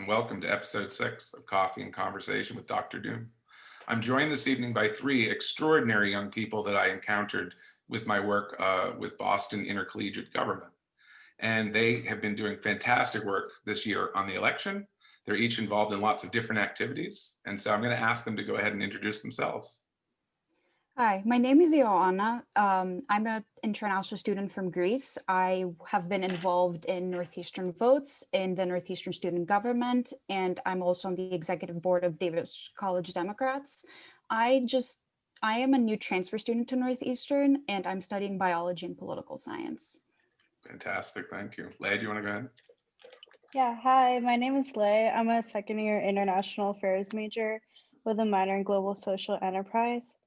welcome to episode 6 of Coffee and Conversation with Dr. Doom. I'm joined this evening by 3 extraordinary young people that I encountered with my work with Boston Intercollegiate Government. And they have been doing fantastic work this year on the election. They're each involved in lots of different activities. And so I'm going to ask them to go ahead and introduce themselves. Hi, my name is Ioanna. I'm an international student from Greece. I have been involved in Northeastern Votes in the Northeastern Student Government, and I'm also on the executive board of Davis College Democrats. I am a new transfer student to Northeastern, and I'm studying biology and political science. Fantastic, thank you. Lei, do you want to go ahead? Yeah, hi, my name is Lei. I'm a second-year international affairs major with a minor in global social enterprise.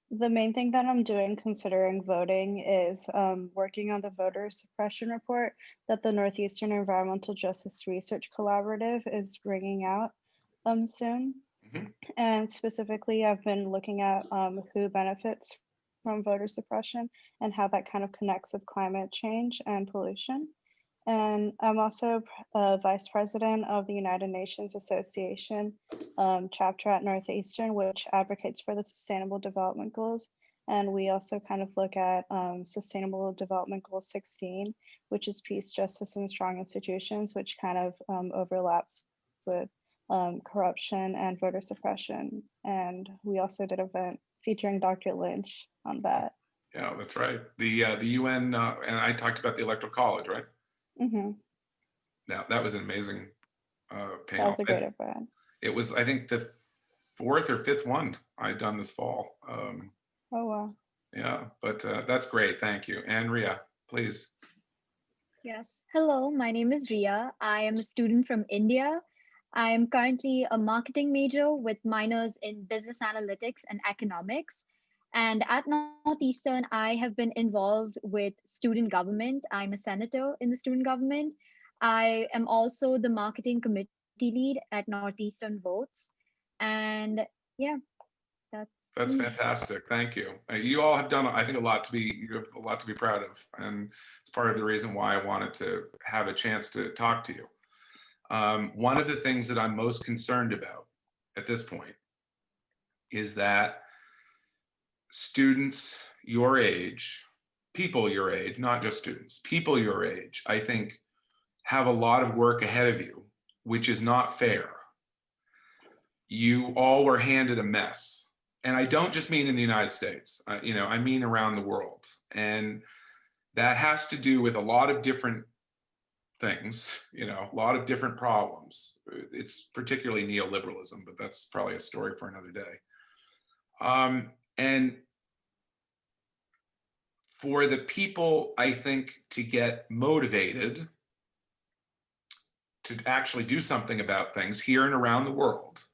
The main thing that I'm doing considering voting is working on the voter suppression report that the Northeastern Environmental Justice Research Collaborative is bringing out soon. Mm-hmm. And specifically, I've been looking at who benefits from voter suppression and how that kind of connects with climate change and pollution. And I'm also vice president of the United Nations Association chapter at Northeastern, which advocates for the Sustainable Development Goals. And we also kind of look at Sustainable Development Goal 16, which is peace, justice, and strong institutions, which kind of overlaps with corruption and voter suppression. And we also did an event featuring Dr. Lynch on that. Yeah, that's right. The UN, and I talked about the Electoral College, right? Mm-hmm. Now that was an amazing panel. That was a great event. It was, I think, the 4th or 5th one I'd done this fall. Oh wow! Yeah, but that's great. Thank you, and Rhea, please. Yes. Hello, my name is Rhea. I am a student from India. I am currently a marketing major with minors in business analytics and economics. And at Northeastern, I have been involved with student government. I'm a senator in the student government. I am also the marketing committee lead at Northeastern Votes. And yeah, that's fantastic. Thank you. You all have done, I think, you have a lot to be proud of. And it's part of the reason why I wanted to have a chance to talk to you. One of the things that I'm most concerned about at this point is that students your age, people your age, not just students, people your age, I think, have a lot of work ahead of you, which is not fair. You all were handed a mess. And I don't just mean in the United States, I mean around the world. And that has to do with a lot of different things, a lot of different problems. It's particularly neoliberalism, but that's probably a story for another day. And for the people, I think, to get motivated to actually do something about things here and around the world,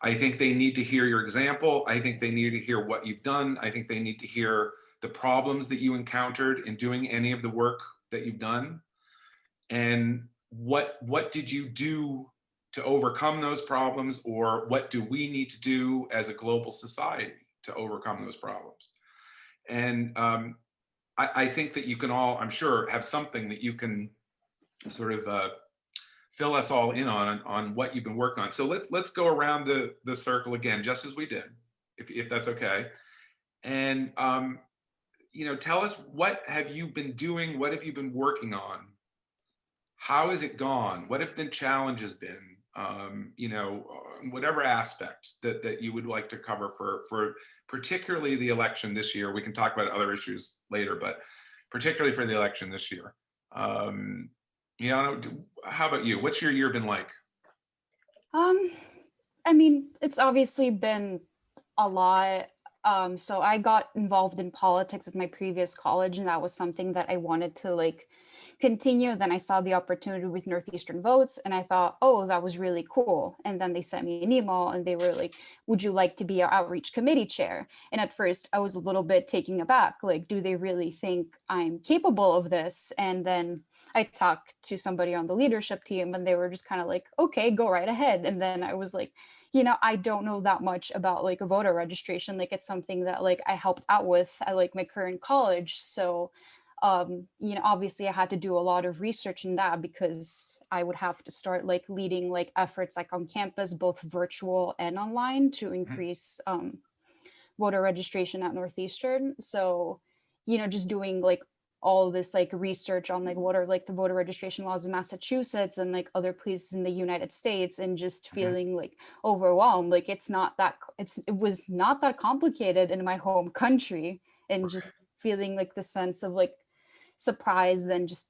I think they need to hear your example. I think they need to hear what you've done. I think they need to hear the problems that you encountered in doing any of the work that you've done. And what did you do to overcome those problems, or what do we need to do as a global society to overcome those problems? And I think that you can all, I'm sure, have something that you can sort of fill us all in on what you've been working on. So let's go around the circle again, just as we did, if that's okay. And tell us, what have you been doing? What have you been working on? How has it gone? What have the challenges been? Whatever aspect that you would like to cover for particularly the election this year. We can talk about other issues later, but particularly for the election this year. How about you? What's your year been like? I mean, it's obviously been a lot. So I got involved in politics at my previous college, and that was something that I wanted to continue. Then I saw the opportunity with Northeastern Votes, and I thought, oh, that was really cool. And then they sent me an email and they were like, would you like to be our outreach committee chair? And at first I was a little bit taken aback, do they really think I'm capable of this? And then I talked to somebody on the leadership team and they were just kind of like, okay, go right ahead. And then I was like, I don't know that much about a voter registration. It's something that I helped out with at my current college. So you know, obviously I had to do a lot of research in that because I would have to start like leading like efforts like on campus, both virtual and online, to increase voter registration at Northeastern. So, you know, just doing like all this like research on like what are like the voter registration laws in Massachusetts and like other places in the United States, and just feeling like overwhelmed. Like it was not that complicated in my home country, and just feeling like the sense of like surprise, then just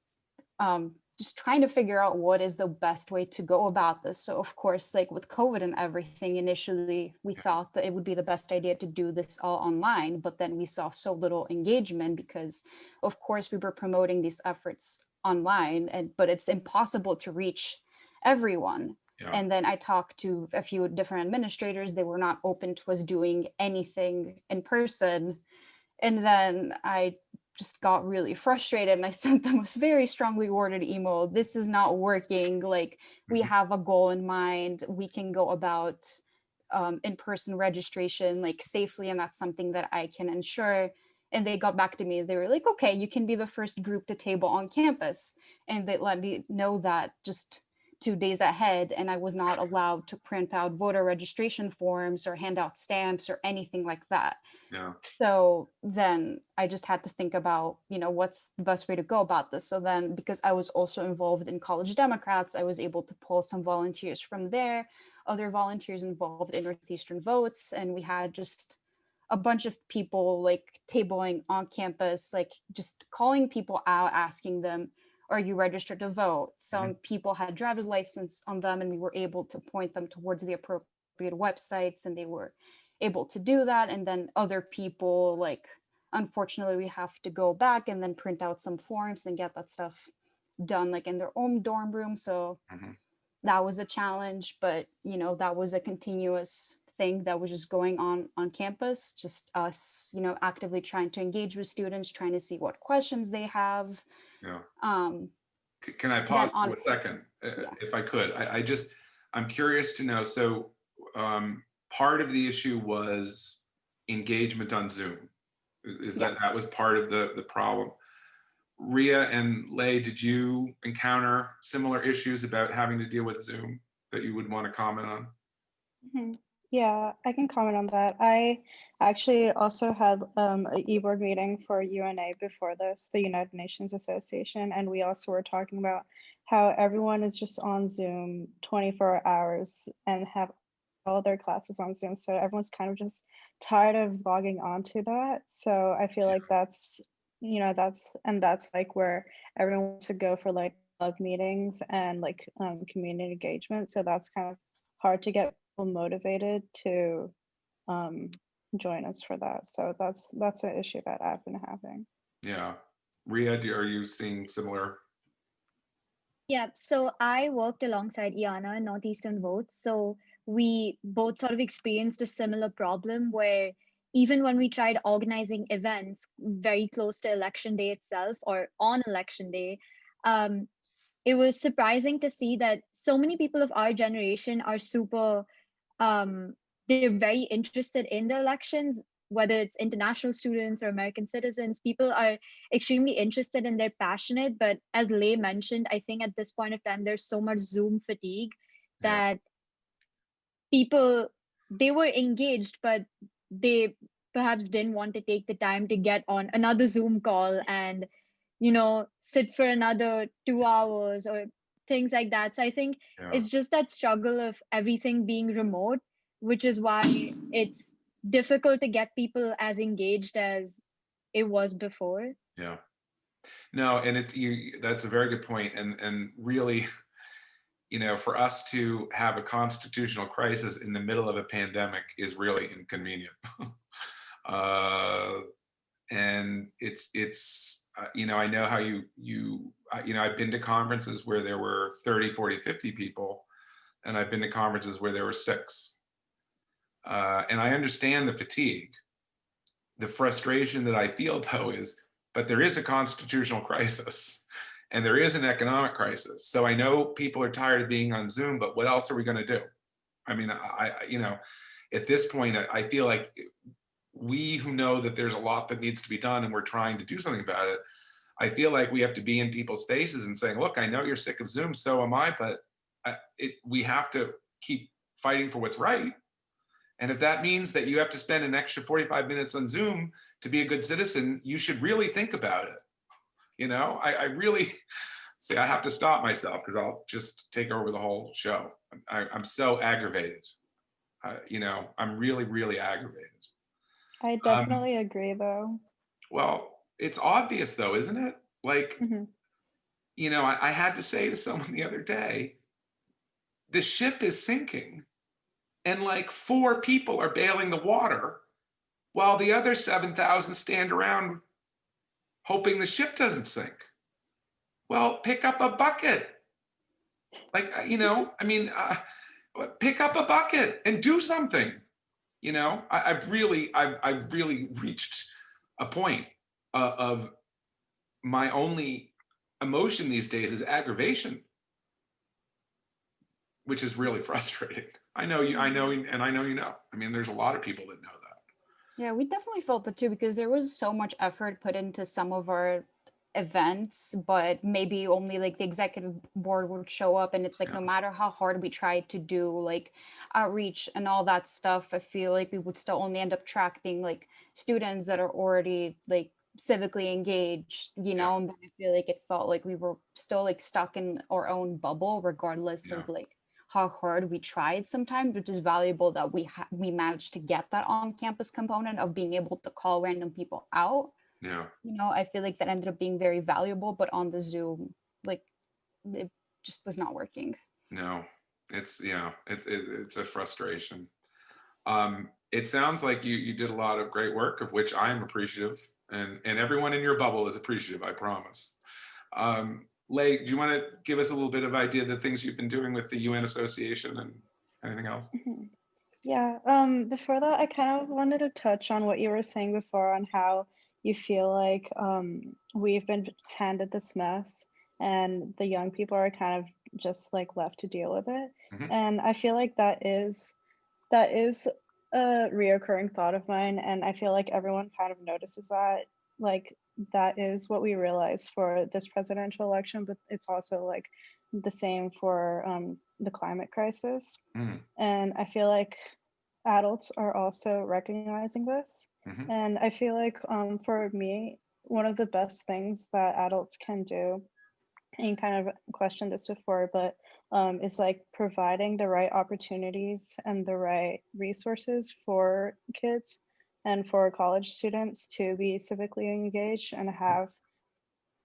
trying to figure out what is the best way to go about this. So of course, like with COVID and everything, initially we thought that it would be the best idea to do this all online, but then we saw so little engagement because of course we were promoting these efforts online, but it's impossible to reach everyone. Yeah. And then I talked to a few different administrators. They were not open to us doing anything in person. And then I just got really frustrated, and I sent them a very strongly worded email. This is not working. Like, we have a goal in mind. We can go about in-person registration like safely, and that's something that I can ensure. And they got back to me. They were like, okay, you can be the first group to table on campus. And they let me know that just 2 days ahead, and I was not allowed to print out voter registration forms or hand out stamps or anything like that. Yeah. So then I just had to think about, you know, what's the best way to go about this. So then, because I was also involved in College Democrats, I was able to pull some volunteers from there, other volunteers involved in Northeastern Votes, and we had just a bunch of people like tabling on campus, like just calling people out, asking them, are you registered to vote? Some people had driver's license on them, and we were able to point them towards the appropriate websites, and they were able to do that. And then other people, like, unfortunately, we have to go back and then print out some forms and get that stuff done like in their own dorm room. So that was a challenge, but you know, that was a continuous thing that was just going on campus, just us, you know, actively trying to engage with students, trying to see what questions they have. Yeah. Um, Can I pause on- for a second, Yeah. if I could? I'm curious to know. So part of the issue was engagement on Zoom. Is Yeah. that was part of the problem? Rhea and Lei, did you encounter similar issues about having to deal with Zoom that you would want to comment on? Yeah, I can comment on that. I actually also had an e-board meeting for UNA before this, the United Nations Association, and we also were talking about how everyone is just on Zoom 24 hours and have all their classes on Zoom. So everyone's kind of just tired of logging onto that. So I feel like that's, you know, that's like where everyone wants to go for like club meetings and like community engagement. So that's kind of hard to get people motivated to join us for that. So that's an issue that I've been having. Yeah. Rhea, are you seeing similar? Yeah, so I worked alongside Ioanna in Northeastern Votes. So we both sort of experienced a similar problem where even when we tried organizing events very close to election day itself or on election day, it was surprising to see that so many people of our generation are super, they're very interested in the elections, whether it's international students or American citizens. People are extremely interested and they're passionate. But as Lei mentioned, I think at this point of time, there's so much Zoom fatigue that people, they were engaged, but they perhaps didn't want to take the time to get on another Zoom call and, you know, sit for another 2 hours or things like that. So I think it's just that struggle of everything being remote, which is why it's difficult to get people as engaged as it was before. Yeah. No, and that's a very good point. And really, you know, for us to have a constitutional crisis in the middle of a pandemic is really inconvenient. And it's you know, I know how you know, I've been to conferences where there were 30, 40, 50 people, and I've been to conferences where there were 6. And I understand the fatigue. The frustration that I feel though is, but there is a constitutional crisis and there is an economic crisis. So I know people are tired of being on Zoom, but what else are we going to do? I mean, you know, at this point, I feel like we who know that there's a lot that needs to be done and we're trying to do something about it, I feel like we have to be in people's faces and saying, look, I know you're sick of Zoom, so am I, but we have to keep fighting for what's right. And if that means that you have to spend an extra 45 minutes on Zoom to be a good citizen, you should really think about it. You know, I really say I have to stop myself because I'll just take over the whole show. I'm so aggravated. You know, I'm really, really aggravated. I definitely agree, though. Well, it's obvious though, isn't it? Like, Hmm. you know, I had to say to someone the other day, the ship is sinking and like 4 people are bailing the water while the other 7,000 stand around hoping the ship doesn't sink. Well, pick up a bucket. Like, you know, I mean, pick up a bucket and do something. You know, I've really reached a point of my only emotion these days is aggravation, which is really frustrating. I know you, and I know you know. I mean, there's a lot of people that know that. Yeah, we definitely felt it too because there was so much effort put into some of our events, but maybe only like the executive board would show up, and it's like no matter how hard we tried to do like outreach and all that stuff, I feel like we would still only end up attracting like students that are already like civically engaged, you know, and then I feel like it felt like we were still like stuck in our own bubble regardless of like how hard we tried sometimes, which is valuable that we managed to get that on-campus component of being able to call random people out. Yeah. You know, I feel like that ended up being very valuable, but on the Zoom, like it just was not working. No, it's it's a frustration. It sounds like you did a lot of great work, of which I am appreciative, and everyone in your bubble is appreciative, I promise. Lei, do you want to give us a little bit of idea of the things you've been doing with the UN Association and anything else? Yeah, before that, I kind of wanted to touch on what you were saying before on how you feel like we've been handed this mess and the young people are kind of just like left to deal with it. Mhm. And I feel like that is a reoccurring thought of mine, and I feel like everyone kind of notices that. Like that is what we realize for this presidential election, but it's also like the same for the climate crisis. Mhm. And I feel like adults are also recognizing this. Mhm. And I feel like for me, one of the best things that adults can do, and you kind of questioned this before, but is like providing the right opportunities and the right resources for kids and for college students to be civically engaged and have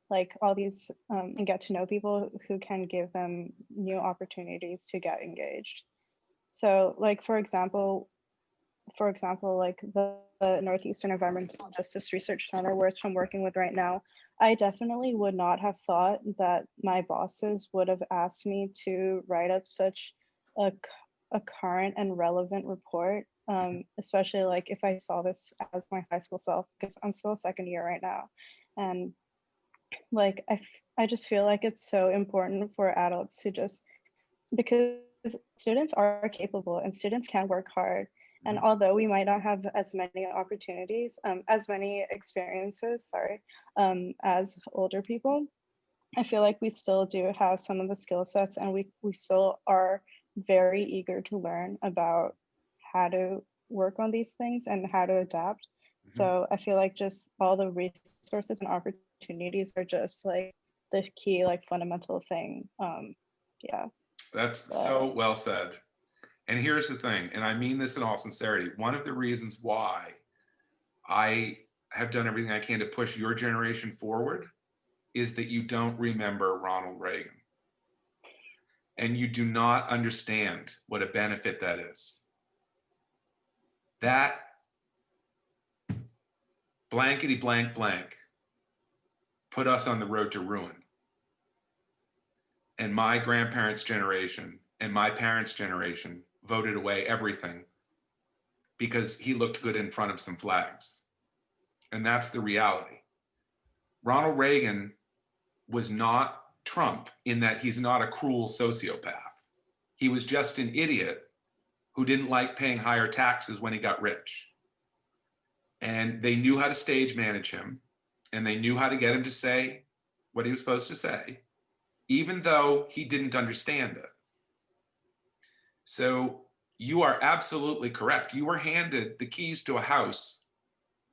like all these and get to know people who can give them new opportunities to get engaged. So like for example, like the Northeastern Environmental Justice Research Center, which I'm working with right now, I definitely would not have thought that my bosses would have asked me to write up such a current and relevant report, especially like if I saw this as my high school self, because I'm still second year right now. And like, I just feel like it's so important for adults to just, because students are capable and students can work hard. And although we might not have as many opportunities, as many experiences, as older people, I feel like we still do have some of the skill sets, and we still are very eager to learn about how to work on these things and how to adapt. So I feel like just all the resources and opportunities are just like the key, like fundamental thing. Yeah. That's so well said. And here's the thing, and I mean this in all sincerity, one of the reasons why I have done everything I can to push your generation forward is that you don't remember Ronald Reagan. And you do not understand what a benefit that is. That blankety blank blank put us on the road to ruin. And my grandparents' generation and my parents' generation voted away everything because he looked good in front of some flags. And that's the reality. Ronald Reagan was not Trump in that he's not a cruel sociopath. He was just an idiot who didn't like paying higher taxes when he got rich. And they knew how to stage manage him. and they knew how to get him to say what he was supposed to say, even though he didn't understand it. So you are absolutely correct. You were handed the keys to a house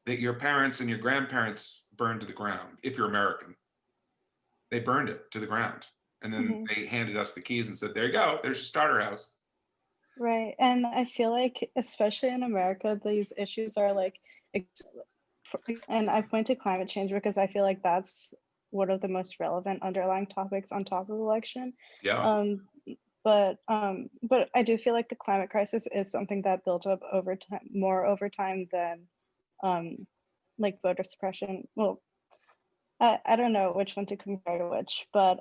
that your parents and your grandparents burned to the ground. If you're American, they burned it to the ground. And then they handed us the keys and said, there you go, there's your starter house. Right. And I feel like, especially in America, these issues are like, and I point to climate change because I feel like that's one of the most relevant underlying topics on top of election. Yeah. But I do feel like the climate crisis is something that built up over time, more over time than like voter suppression. Well, I don't know which one to compare to which, but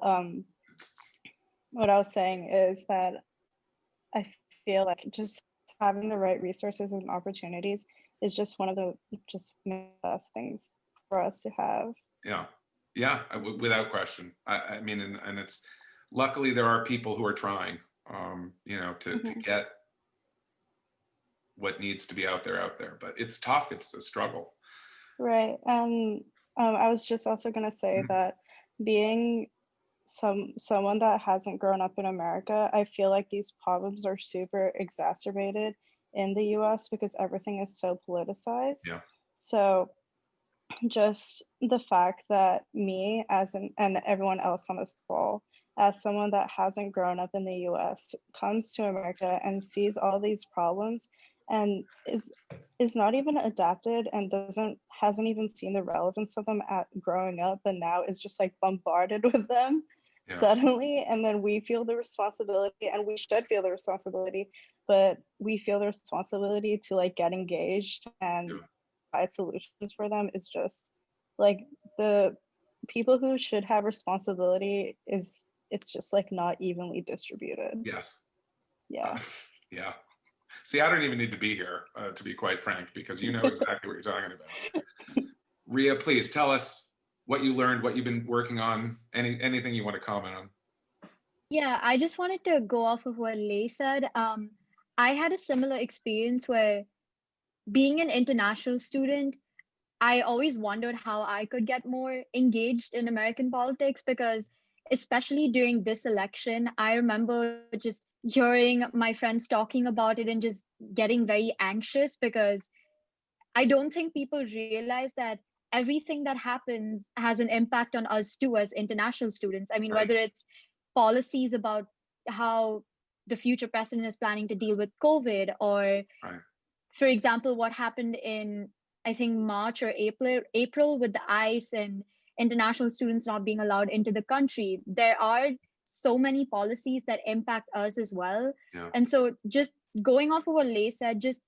what I was saying is that I feel like just having the right resources and opportunities is just one of the just best things for us to have. Yeah, without question. I mean, and it's luckily there are people who are trying, to get what needs to be out there. But it's tough. It's a struggle. Right. I was just also gonna say that being someone that hasn't grown up in America, I feel like these problems are super exacerbated in the US because everything is so politicized. Yeah. So just the fact that me and everyone else on this call, as someone that hasn't grown up in the US, comes to America and sees all these problems and is not even adapted and hasn't even seen the relevance of them at growing up, and now is just like bombarded with them suddenly. And then we feel the responsibility, and we should feel the responsibility, but we feel the responsibility to like get engaged and provide solutions for them. Is just like the people who should have responsibility it's just like not evenly distributed. Yes. Yeah. Yeah. See, I don't even need to be here, to be quite frank, because you know exactly what you're talking about. Rhea, please tell us what you learned, what you've been working on, anything you want to comment on. Yeah, I just wanted to go off of what Lei said. I had a similar experience where, being an international student, I always wondered how I could get more engaged in American politics, because especially during this election, I remember just hearing my friends talking about it and just getting very anxious, because I don't think people realize that everything that happens has an impact on us too as international students. I mean, Right. whether it's policies about how the future president is planning to deal with COVID, or Right. for example, what happened in, I think, March or April with the ICE and international students not being allowed into the country. There are so many policies that impact us as well. Yeah. And so just going off of what Lei said, just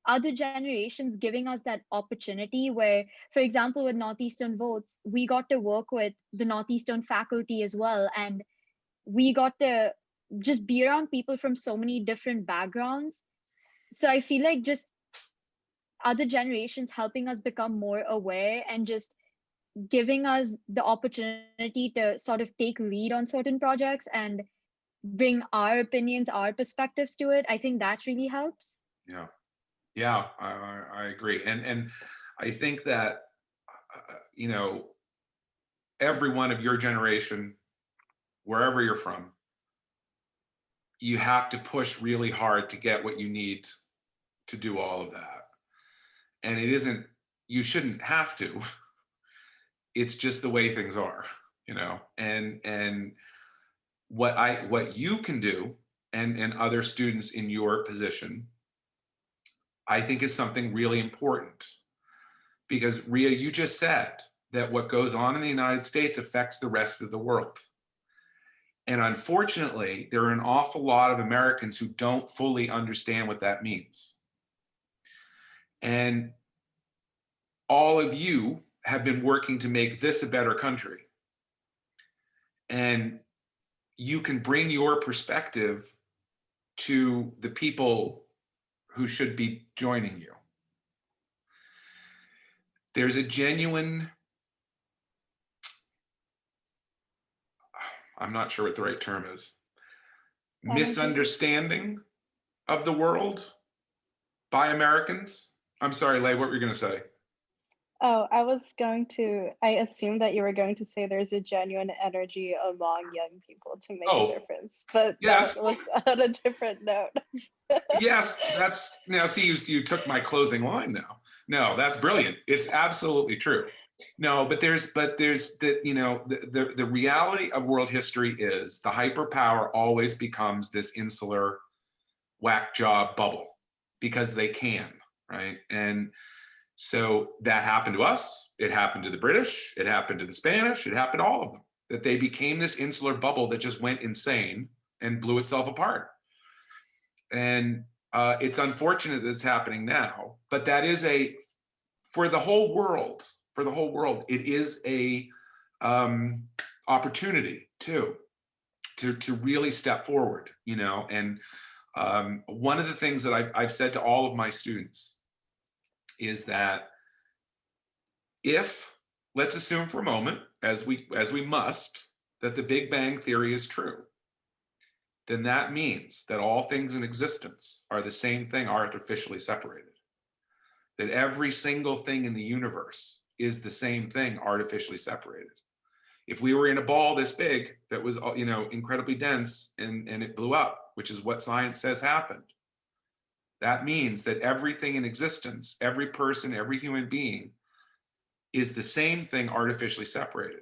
other generations giving us that opportunity where, for example, with Northeastern Votes, we got to work with the Northeastern faculty as well. And we got to just be around people from so many different backgrounds. So I feel like just other generations helping us become more aware and just giving us the opportunity to sort of take lead on certain projects and bring our opinions, our perspectives to it. I think that really helps. Yeah, I agree. And I think that, every one of your generation, wherever you're from, you have to push really hard to get what you need to do all of that. And you shouldn't have to. It's just the way things are, and what you can do, and other students in your position, I think is something really important. Because Rhea, you just said that what goes on in the United States affects the rest of the world. And unfortunately, there are an awful lot of Americans who don't fully understand what that means. And all of you have been working to make this a better country. And you can bring your perspective to the people who should be joining you. There's a genuine, I'm not sure what the right term is, misunderstanding of the world by Americans. I'm sorry, Lei, what were you going to say? Oh, I assumed that you were going to say there's a genuine energy among young people to make a Oh, difference, but that yes. was on a different note. Yes, that's now see you took my closing line now. No, that's brilliant. It's absolutely true. No, but there's the reality of world history is the hyperpower always becomes this insular whack job bubble because they can, right? And so that happened to us, it happened to the British, it happened to the Spanish, it happened to all of them, that they became this insular bubble that just went insane and blew itself apart. And it's unfortunate that it's happening now, but that is for the whole world, it is a opportunity too, to really step forward, and one of the things that I've said to all of my students is that if, let's assume for a moment, as we must, that the Big Bang Theory is true, then that means that all things in existence are the same thing artificially separated. That every single thing in the universe is the same thing artificially separated. If we were in a ball this big that was, incredibly dense and it blew up, which is what science says happened, that means that everything in existence, every person, every human being is the same thing artificially separated.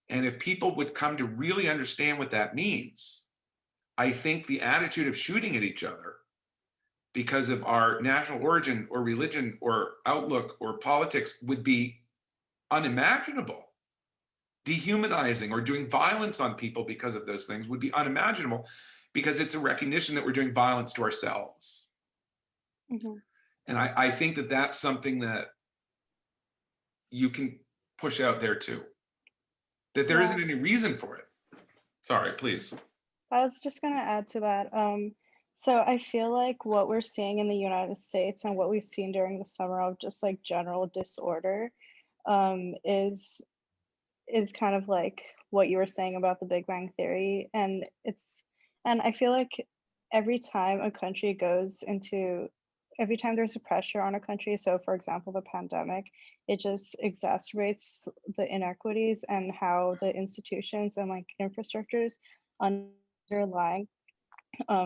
And if people would come to really understand what that means, I think the attitude of shooting at each other because of our national origin or religion or outlook or politics would be unimaginable. Dehumanizing or doing violence on people because of those things would be unimaginable, because it's a recognition that we're doing violence to ourselves. Mhm. And I think that that's something that you can push out there too, that there Yeah. isn't any reason for it. Sorry, please. I was just going to add to that. So I feel like what we're seeing in the United States and what we've seen during the summer of just like general disorder, is kind of like what you were saying about the Big Bang Theory. And I feel like every time a country every time there's a pressure on a country, so for example, the pandemic, it just exacerbates the inequities and how the institutions and like infrastructures underlying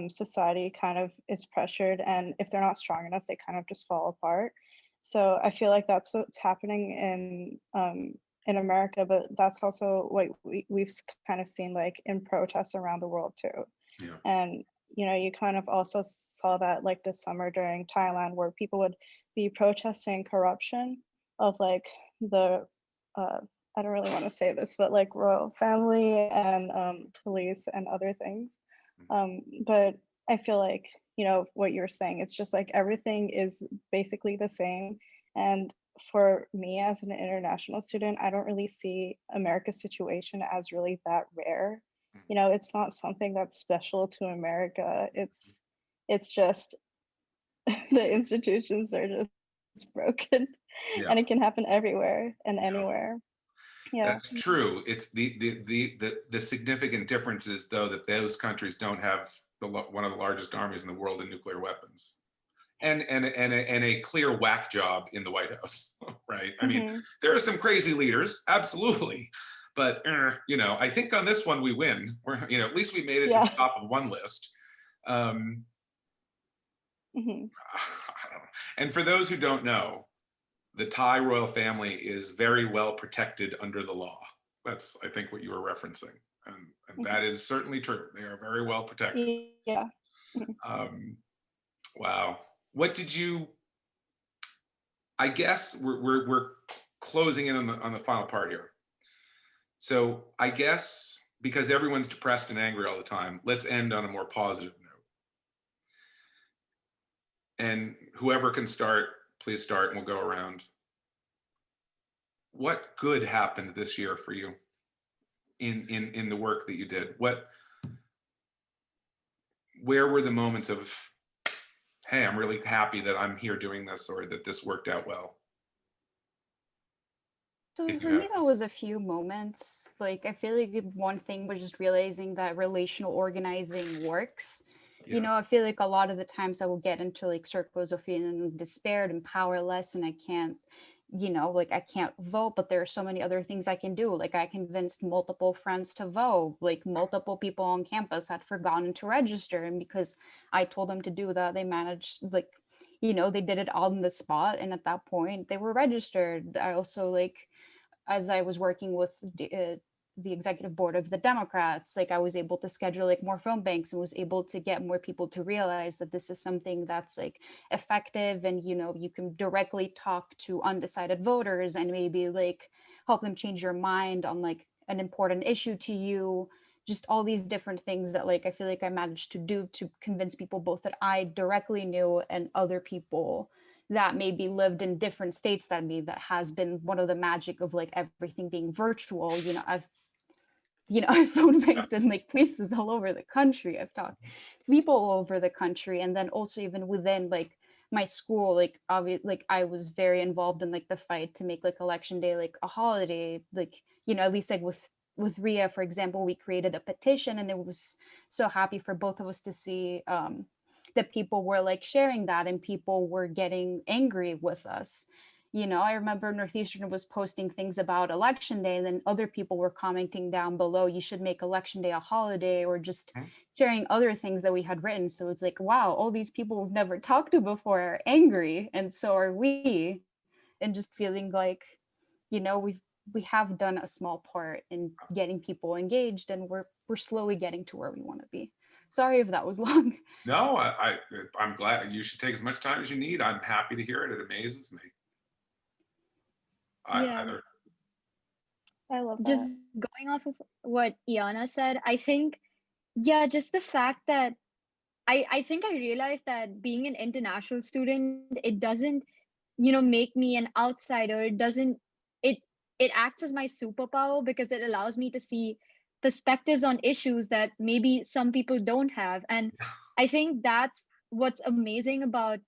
society kind of is pressured, and if they're not strong enough, they kind of just fall apart. So I feel like that's what's happening in America, but that's also what we've kind of seen like in protests around the world too. Yeah. And you kind of also saw that like this summer during Thailand, where people would be protesting corruption of like the I don't really want to say this, but like royal family and police and other things. But I feel like, what you're saying, it's just like everything is basically the same. And for me as an international student, I don't really see America's situation as really that rare. It's not something that's special to America. It's just the institutions are just broken, Yeah. and it can happen everywhere and Yeah. anywhere. Yeah. That's true. It's the significant difference is though that those countries don't have one of the largest armies in the world in nuclear weapons, and a clear whack job in the White House, right? I mean, Mhm. there are some crazy leaders, absolutely, but I think on this one we win. We're at least we made it to Yeah. the top of one list. Mhm. I don't know. And for those who don't know, the Thai royal family is very well protected under the law. That's, I think, what you were referencing. And that is certainly true. They are very well protected. Yeah. Mhm. Wow. What did you, I guess we're closing in on the final part here. So I guess because everyone's depressed and angry all the time, let's end on a more positive note. And whoever can start, please start, and we'll go around. What good happened this year for you in the work that you did? Where were the moments of, hey, I'm really happy that I'm here doing this, or that this worked out well? So If you for me, have that was a few moments. Like, I feel like one thing was just realizing that relational organizing works. Yeah. I feel like a lot of the times I will get into like circles of feeling despaired and powerless, and I can't you know, like I can't vote, but there are so many other things I can do. Like I convinced multiple friends to vote, like multiple people on campus had forgotten to register. And because I told them to do that, they managed, like, you know, they did it on the spot. And at that point they were registered. I also, like, as I was working with the executive board of the Democrats, like I was able to schedule like more phone banks and was able to get more people to realize that this is something that's like effective, and you know, you can directly talk to undecided voters and maybe like help them change your mind on like an important issue to you. Just all these different things that like I feel like I managed to do to convince people both that I directly knew and other people that maybe lived in different states than me. That has been one of the magic of like everything being virtual. You know, I've phone banked in like places all over the country. I've talked to people all over the country. And then also even within like my school, like obviously like I was very involved in like the fight to make like election day like a holiday. Like, you know, at least like with Rhea, for example, we created a petition, and it was so happy for both of us to see that people were like sharing that and people were getting angry with us. You know, I remember Northeastern was posting things about election day, and then other people were commenting down below, you should make election day a holiday, or just sharing other things that we had written. So it's like, wow, all these people we've never talked to before are angry, and so are we. And just feeling like, you know, we have done a small part in getting people engaged, and we're slowly getting to where we want to be. Sorry if that was long. No, I'm glad. You should take as much time as you need. I'm happy to hear it. It amazes me. Yeah. I love Just that. going off of what Ioanna said, I think, yeah, just the fact that I think I realized that being an international student, it doesn't, you know, make me an outsider. It doesn't, it it acts as my superpower because it allows me to see perspectives on issues that maybe some people don't have. And I think that's what's amazing about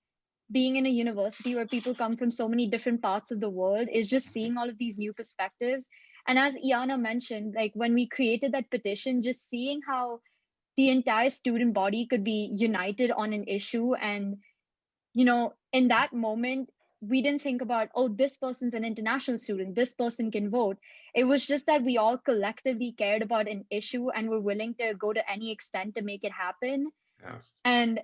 being in a university where people come from so many different parts of the world, is just seeing all of these new perspectives. And as Ioanna mentioned, like when we created that petition, just seeing how the entire student body could be united on an issue. And you know, in that moment, we didn't think about, oh, this person's an international student, this person can vote. It was just that we all collectively cared about an issue and were willing to go to any extent to make it happen. Yes. And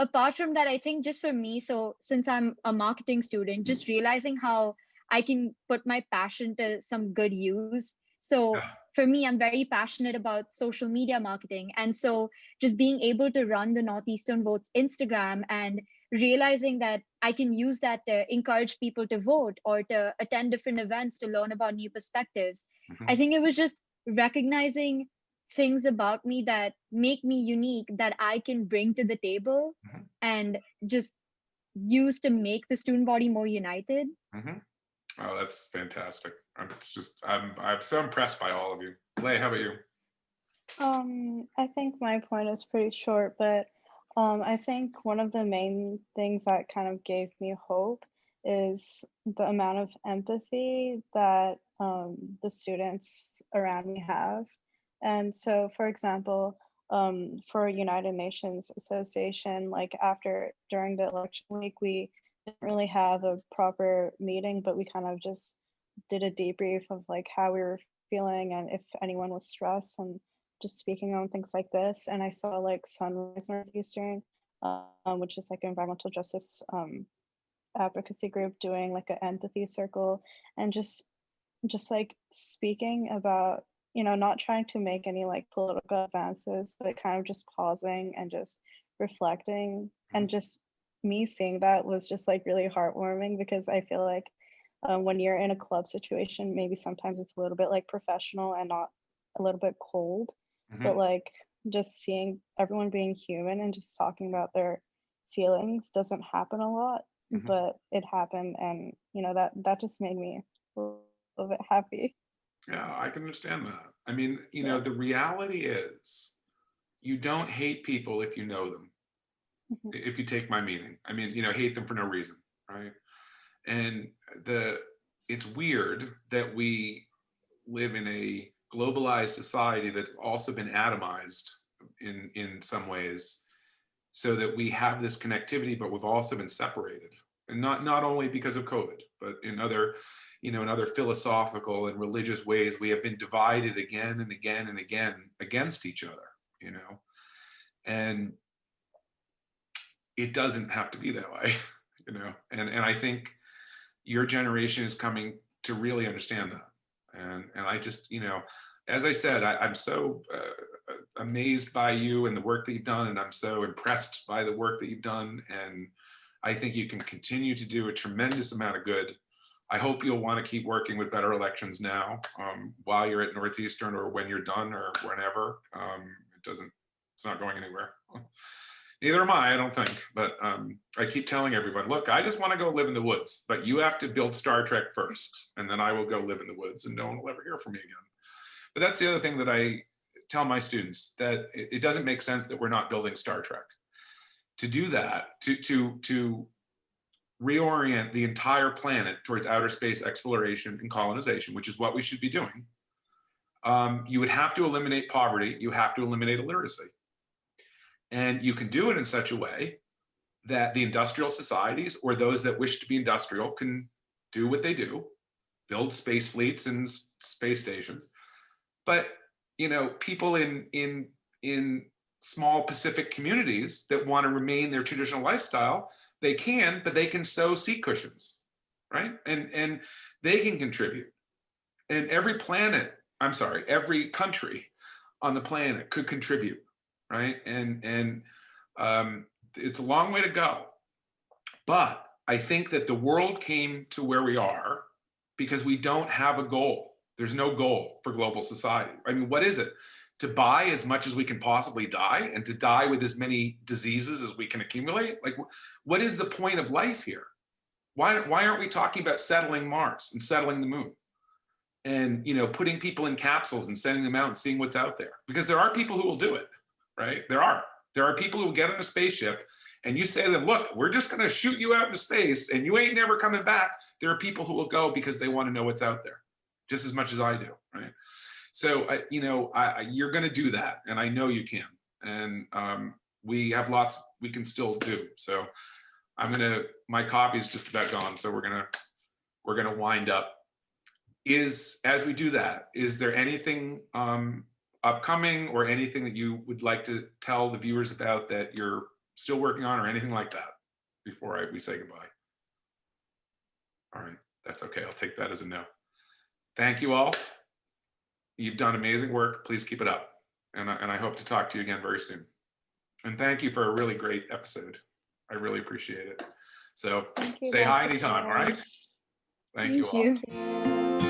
apart from that, I think just for me, so since I'm a marketing student, just realizing how I can put my passion to some good use. So Yeah. for me, I'm very passionate about social media marketing. And so just being able to run the Northeastern Votes Instagram and realizing that I can use that to encourage people to vote or to attend different events to learn about new perspectives. I think it was just recognizing things about me that make me unique that I can bring to the table and just use to make the student body more united. Oh, that's fantastic. I'm so impressed by all of you. Lei, how about you? I think my point is pretty short, but I think one of the main things that kind of gave me hope is the amount of empathy that the students around me have. And so, for example, for United Nations Association, like during the election week, we didn't really have a proper meeting, but we kind of just did a debrief of like how we were feeling and if anyone was stressed, and just speaking on things like this. And I saw like Sunrise Northeastern, which is like an environmental justice advocacy group, doing like an empathy circle, and just like speaking about, you know, not trying to make any like political advances, but kind of just pausing and just reflecting. And just me seeing that was just like really heartwarming, because I feel like when you're in a club situation, maybe sometimes it's a little bit like professional and not a little bit cold, but like just seeing everyone being human and just talking about their feelings doesn't happen a lot, but it happened. And you know, that just made me a little bit happy. Yeah, I can understand that. I mean, you know, the reality is you don't hate people if you know them. If you take my meaning, I mean, you know, hate them for no reason, right? And it's weird that we live in a globalized society that's also been atomized in some ways, so that we have this connectivity, but we've also been separated. and not only because of COVID, but in other, in other philosophical and religious ways, we have been divided again and again and again against each other, and it doesn't have to be that way, and I think your generation is coming to really understand that. And I just, as I said, I'm so amazed by you and the work that you've done, and I'm so impressed by the work that you've done, and I think you can continue to do a tremendous amount of good. I hope you'll want to keep working with Better Elections now, while you're at Northeastern, or when you're done, or whenever. It's not going anywhere. Neither am I don't think, but I keep telling everyone, look, I just want to go live in the woods, but you have to build Star Trek first, and then I will go live in the woods, and no one will ever hear from me again. But that's the other thing that I tell my students, that it doesn't make sense that we're not building Star Trek. To do that, to reorient the entire planet towards outer space exploration and colonization, which is what we should be doing, you would have to eliminate poverty, you have to eliminate illiteracy. And you can do it in such a way that the industrial societies, or those that wish to be industrial, can do what they do, build space fleets and space stations. But people in small Pacific communities that want to remain their traditional lifestyle, they can, but they can sew seat cushions, right? And they can contribute. And every country on the planet could contribute. Right, and it's a long way to go, but I think that the world came to where we are because we don't have a goal. There's no goal for global society. I mean, what is it? To buy as much as we can possibly die, and to die with as many diseases as we can accumulate? Like, what is the point of life here? Why aren't we talking about settling Mars and settling the moon, and putting people in capsules and sending them out and seeing what's out there? Because there are people who will do it. Right? There are people who will get on a spaceship, and you say to them, look, we're just going to shoot you out into space and you ain't never coming back. There are people who will go because they want to know what's out there just as much as I do. Right? So, you're going to do that, and I know you can. And we have lots we can still do. So my copy's just about gone. So we're going to wind up. As we do that, is there anything upcoming, or anything that you would like to tell the viewers about that you're still working on, or anything like that before we say goodbye? All right, that's okay. I'll take that as a no. Thank you all. You've done amazing work. Please keep it up. And I hope to talk to you again very soon. And thank you for a really great episode. I really appreciate it. So say hi anytime, all right? Thank you all. Thank you.